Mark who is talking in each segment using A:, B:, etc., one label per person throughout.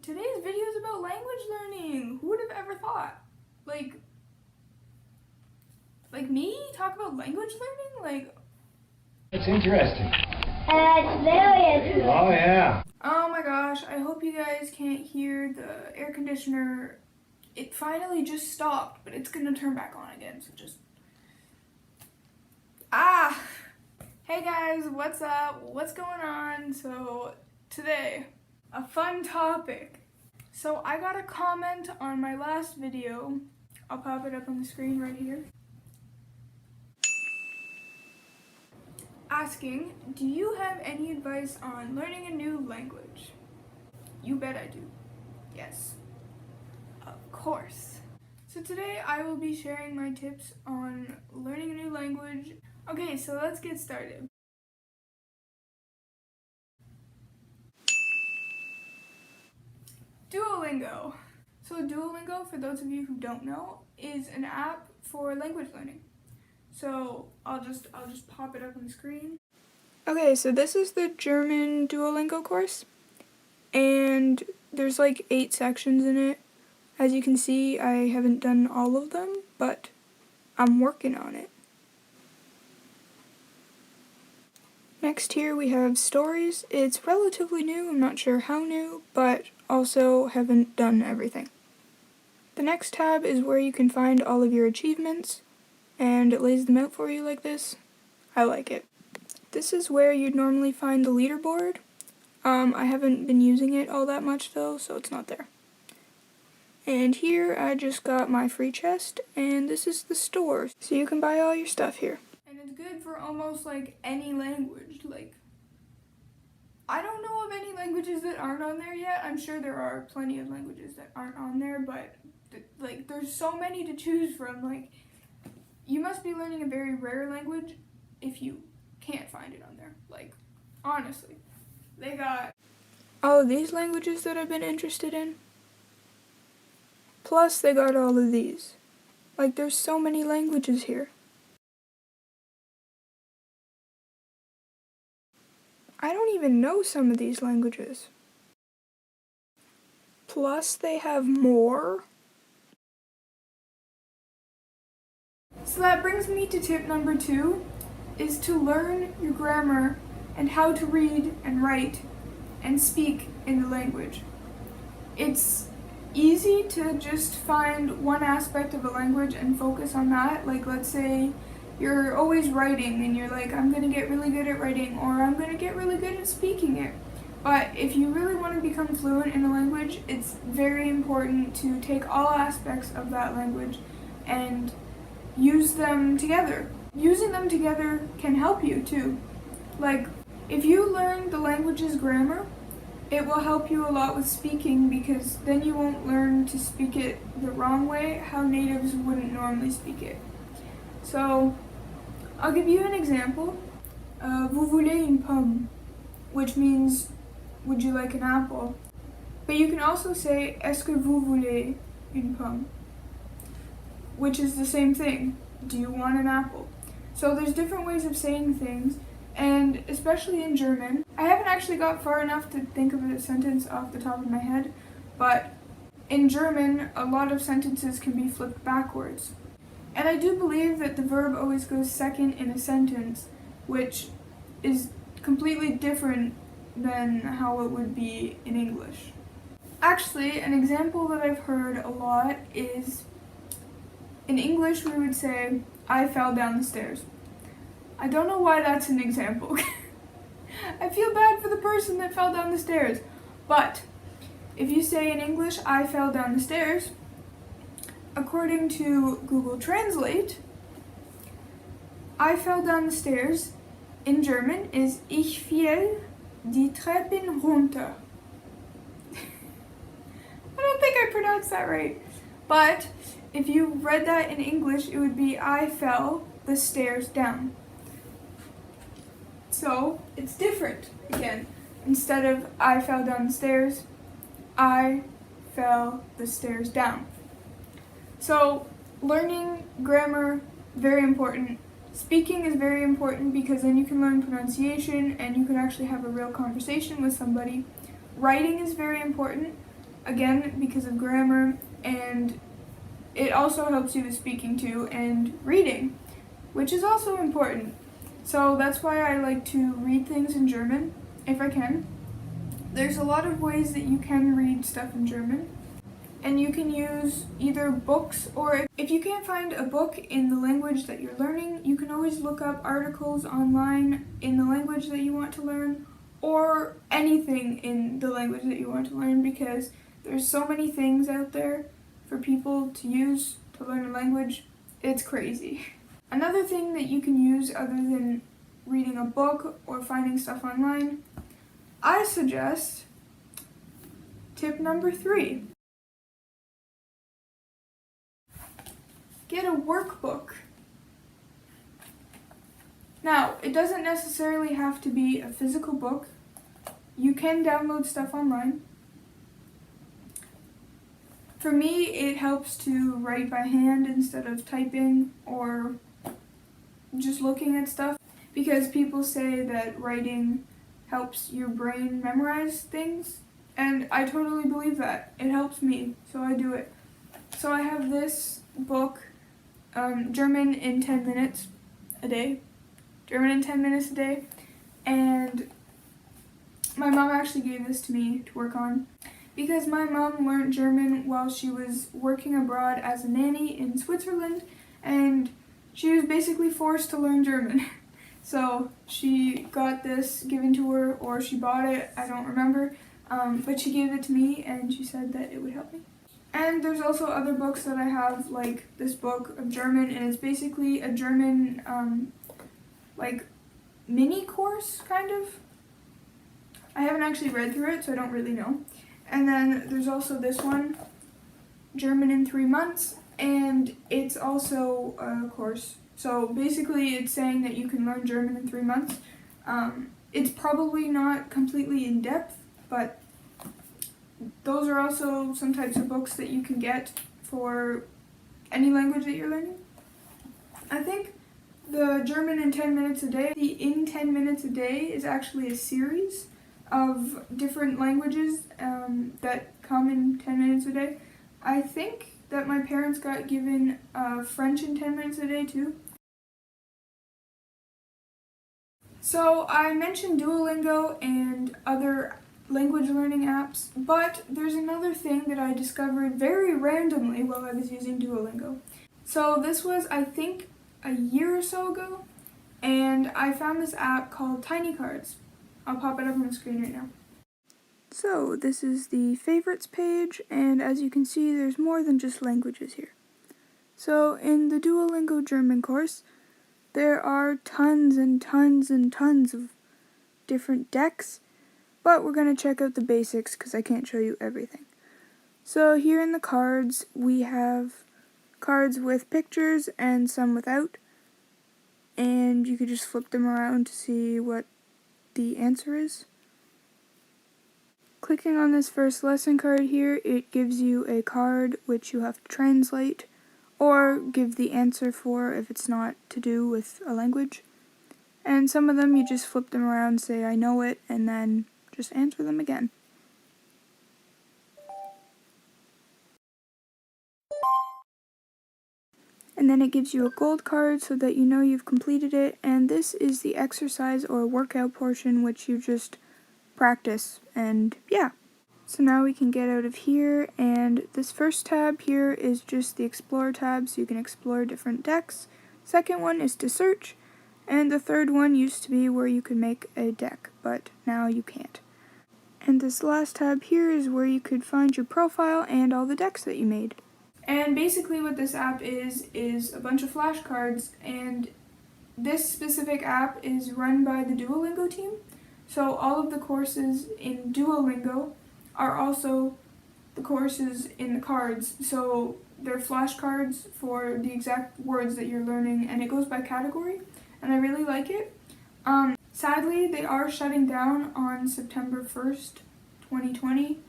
A: Today's video is about language learning. Who would have ever thought? Like me talk about language learning?
B: It's interesting.
C: It's very interesting.
B: Oh, yeah.
A: Oh my gosh, I hope you guys can't hear the air conditioner. It finally just stopped, but it's gonna turn back on again, so just... Hey guys, what's up? What's going on? So today, a fun topic. So I got a comment on my last video. I'll pop it up on the screen right here. Asking, do you have any advice on learning a new language? You bet I do. Yes. Of course. So today I will be sharing my tips on learning a new language. Okay, so let's get started. Duolingo. So Duolingo, for those of you who don't know, is an app for language learning. So I'll just pop it up on the screen. Okay, so this is the German Duolingo course, and there's like 8 sections in it. As you can see, I haven't done all of them, but I'm working on it. Next here we have stories. It's relatively new, I'm not sure how new, but also haven't done everything. The next tab is where you can find all of your achievements, and it lays them out for you like this. I like it. This is where you'd normally find the leaderboard. I haven't been using it all that much though, so it's not there. And here I just got my free chest, and this is the store, so you can buy all your stuff here. And it's good for almost like any language. I don't know of any languages that aren't on there yet. I'm sure there are plenty of languages that aren't on there, but there's so many to choose from. You must be learning a very rare language if you can't find it on there. Honestly. They got all of these languages that I've been interested in. Plus, they got all of these. There's so many languages here. I don't even know some of these languages. Plus, they have more. So that brings me to tip number 2, is to learn your grammar and how to read and write and speak in the language. It's easy to just find one aspect of a language and focus on that. Let's say you're always writing and you're like, I'm gonna get really good at writing, or I'm gonna get really good at speaking it. But if you really want to become fluent in a language, it's very important to take all aspects of that language and use them together. Using them together can help you too. If you learn the language's grammar, it will help you a lot with speaking, because then you won't learn to speak it the wrong way, how natives wouldn't normally speak it. So, I'll give you an example. Vous voulez une pomme, which means, would you like an apple? But you can also say, est-ce que vous voulez une pomme? Which is the same thing. Do you want an apple? So there's different ways of saying things, and especially in German. I haven't actually got far enough to think of a sentence off the top of my head, but in German, a lot of sentences can be flipped backwards. And I do believe that the verb always goes second in a sentence, which is completely different than how it would be in English. Actually, an example that I've heard a lot is, in English we would say, I fell down the stairs. I don't know why that's an example. I feel bad for the person that fell down the stairs. But if you say in English, I fell down the stairs, according to Google Translate, I fell down the stairs in German is Ich fiel die Treppen runter. I don't think I pronounced that right. But if you read that in English, it would be I fell the stairs down. So it's different again. Instead of I fell down the stairs, I fell the stairs down. So learning grammar, very important. Speaking is very important because then you can learn pronunciation and you can actually have a real conversation with somebody. Writing is very important. again, because of grammar, and it also helps you with speaking too and reading, which is also important. So that's why I like to read things in German, if I can. There's a lot of ways that you can read stuff in German, and you can use either books, or if you can't find a book in the language that you're learning, you can always look up articles online in the language that you want to learn, or anything in the language that you want to learn, because there's so many things out there for people to use to learn a language. It's crazy. Another thing that you can use other than reading a book or finding stuff online, I suggest tip number 3. Get a workbook. Now, it doesn't necessarily have to be a physical book. You can download stuff online. For me, it helps to write by hand instead of typing or just looking at stuff, because people say that writing helps your brain memorize things, and I totally believe that. It helps me, so I do it. So I have this book, German in 10 minutes a day. German in 10 minutes a day. And my mom actually gave this to me to work on, because my mom learned German while she was working abroad as a nanny in Switzerland, and she was basically forced to learn German. So she got this given to her, or she bought it, I don't remember, but she gave it to me and she said that it would help me. And there's also other books that I have, like this book of German, and it's basically a German like mini course, kind of. I haven't actually read through it, so I don't really know. And then there's also this one, German in 3 months, and it's also a course. So basically it's saying that you can learn German in 3 months. It's probably not completely in depth, but those are also some types of books that you can get for any language that you're learning. I think the German in 10 minutes a day, the in 10 minutes a day is actually a series of different languages that come in 10 minutes a day. I think that my parents got given French in 10 minutes a day too. So I mentioned Duolingo and other language learning apps, but there's another thing that I discovered very randomly while I was using Duolingo. So this was, I think, a year or so ago, and I found this app called Tiny Cards. I'll pop it up on the screen right now. So this is the favorites page, and as you can see, there's more than just languages here. So in the Duolingo German course, there are tons and tons and tons of different decks, but we're going to check out the basics because I can't show you everything. So here in the cards, we have cards with pictures and some without, and you could just flip them around to see what the answer is. Clicking on this first lesson card here, it gives you a card which you have to translate or give the answer for if it's not to do with a language. And some of them you just flip them around, say I know it, and then just answer them again. And then it gives you a gold card so that you know you've completed it, and this is the exercise or workout portion which you just practice, and yeah. So now we can get out of here, and this first tab here is just the Explore tab, so you can explore different decks. Second one is to search, and the third one used to be where you could make a deck, but now you can't. And this last tab here is where you could find your profile and all the decks that you made. And basically what this app is a bunch of flashcards, and this specific app is run by the Duolingo team. So all of the courses in Duolingo are also the courses in the cards. So they're flashcards for the exact words that you're learning, and it goes by category, and I really like it. Sadly, they are shutting down on September 1st, 2020.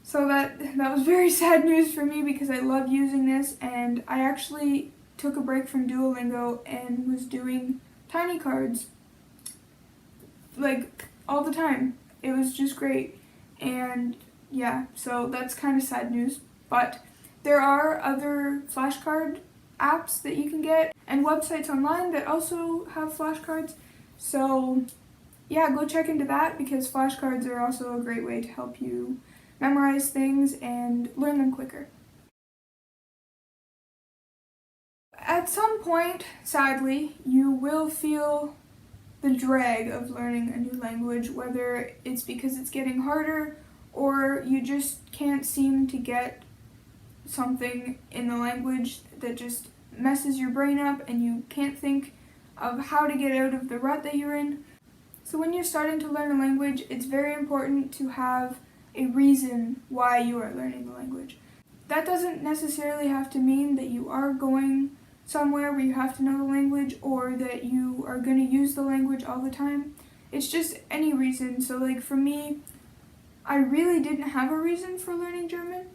A: So that was very sad news for me because I love using this, and I actually took a break from Duolingo and was doing tiny cards like all the time. It was just great, and yeah, so that's kind of sad news. But there are other flashcard apps that you can get and websites online that also have flashcards. So yeah, go check into that because flashcards are also a great way to help you memorize things and learn them quicker. At some point, sadly, you will feel the drag of learning a new language, whether it's because it's getting harder or you just can't seem to get something in the language that just messes your brain up and you can't think of how to get out of the rut that you're in. So when you're starting to learn a language, it's very important to have a reason why you are learning the language. That doesn't necessarily have to mean that you are going somewhere where you have to know the language or that you are going to use the language all the time. It's just any reason. So like for me, I really didn't have a reason for learning German,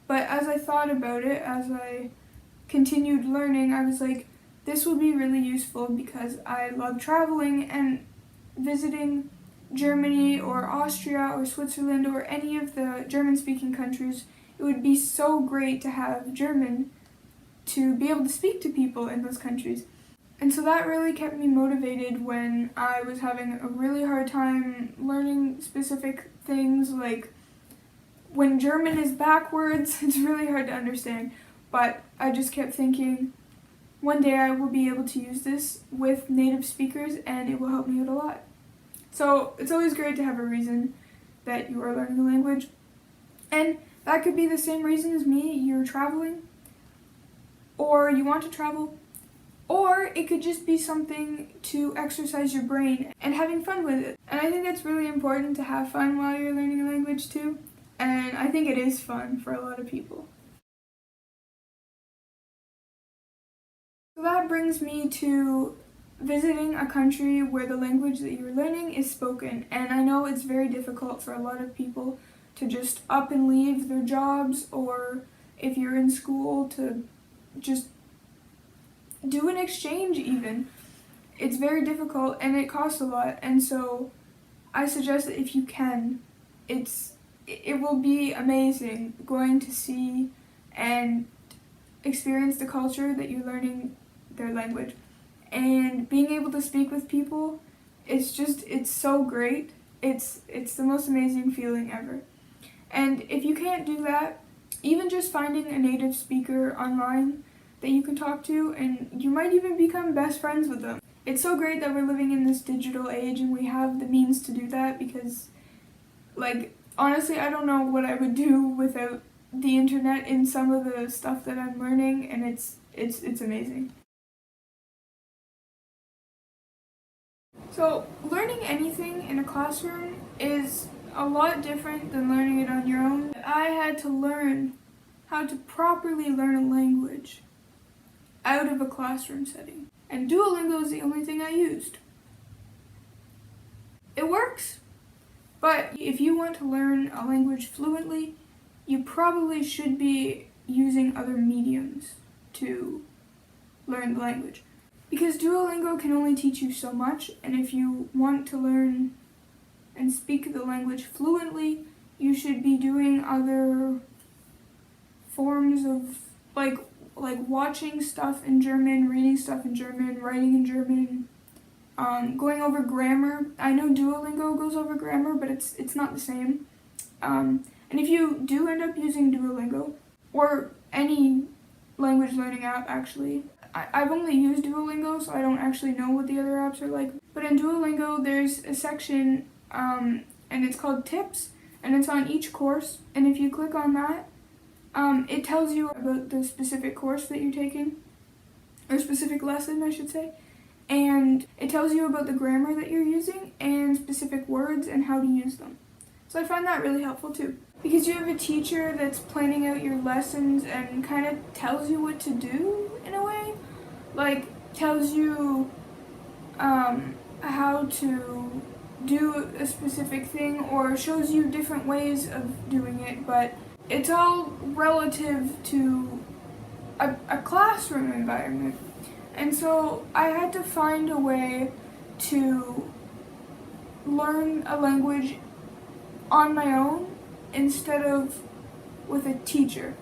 A: but as I thought about it, as I continued learning, I was like, this will be really useful because I love traveling and visiting Germany or Austria or Switzerland or any of the German-speaking countries. It would be so great to have German to be able to speak to people in those countries. And so that really kept me motivated when I was having a really hard time learning specific things, like when German is backwards, it's really hard to understand. But I just kept thinking, one day I will be able to use this with native speakers and it will help me out a lot. So it's always great to have a reason that you are learning a language. And that could be the same reason as me, you're traveling, or you want to travel, or it could just be something to exercise your brain and having fun with it. And I think that's really important to have fun while you're learning a language too. And I think it is fun for a lot of people. So that brings me to visiting a country where the language that you're learning is spoken. And I know it's very difficult for a lot of people to just up and leave their jobs, or if you're in school to just do an exchange even. It's very difficult and it costs a lot, and so I suggest that if you can, it will be amazing going to see and experience the culture that you're learning their language. And being able to speak with people, it's so great. It's the most amazing feeling ever. And if you can't do that, even just finding a native speaker online that you can talk to, and you might even become best friends with them. It's so great that we're living in this digital age and we have the means to do that, because like honestly I don't know what I would do without the internet in some of the stuff that I'm learning, and it's amazing. So learning anything in a classroom is a lot different than learning it on your own. I had to learn how to properly learn a language out of a classroom setting. And Duolingo is the only thing I used. It works, but if you want to learn a language fluently, you probably should be using other mediums to learn the language. Because Duolingo can only teach you so much, and if you want to learn and speak the language fluently, you should be doing other forms of like watching stuff in German, reading stuff in German, writing in German, going over grammar. I know Duolingo goes over grammar, but it's not the same. And if you do end up using Duolingo, or any language learning app actually, I've only used Duolingo, so I don't actually know what the other apps are like. But in Duolingo, there's a section, and it's called Tips, and it's on each course. And if you click on that, it tells you about the specific course that you're taking, or specific lesson, I should say. And it tells you about the grammar that you're using and specific words and how to use them. So I find that really helpful too, because you have a teacher that's planning out your lessons and kind of tells you what to do in a way. Like, tells you how to do a specific thing, or shows you different ways of doing it, but it's all relative to a classroom environment. And so I had to find a way to learn a language on my own instead of with a teacher.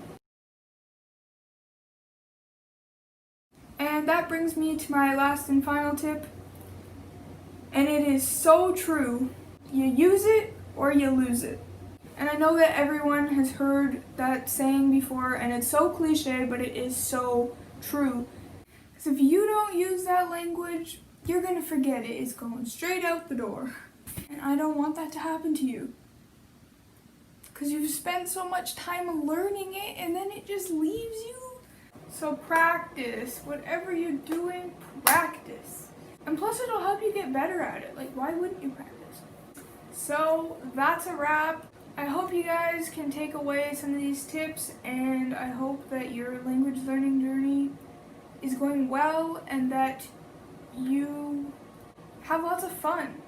A: And that brings me to my last and final tip. And it is so true. You use it or you lose it. And I know that everyone has heard that saying before, and it's so cliche, but it is so true. Because if you don't use that language, you're going to forget it. It's going straight out the door. And I don't want that to happen to you. Because you've spent so much time learning it, and then it just leaves you. So practice. Whatever you're doing, practice. And plus it'll help you get better at it. Like, why wouldn't you practice? So that's a wrap. I hope you guys can take away some of these tips, and I hope that your language learning journey is going well and that you have lots of fun.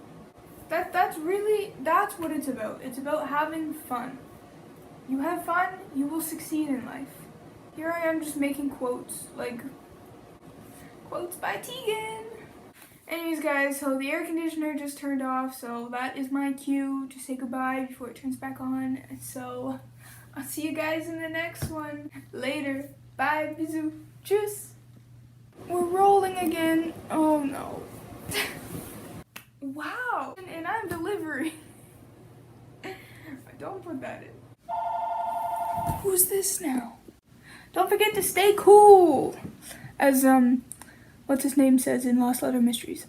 A: That's what it's about. It's about having fun. You have fun, you will succeed in life. Here I am just making quotes, like quotes by Teagan. Anyways guys, so the air conditioner just turned off, so that is my cue to say goodbye before it turns back on. So I'll see you guys in the next one. Later. Bye. Bisous. Tschüss. We're rolling again. Oh no. Wow. And I'm delivering. Don't put that in. Who's this now? Don't forget to stay cool. As what's his name says in Lost Letter Mysteries.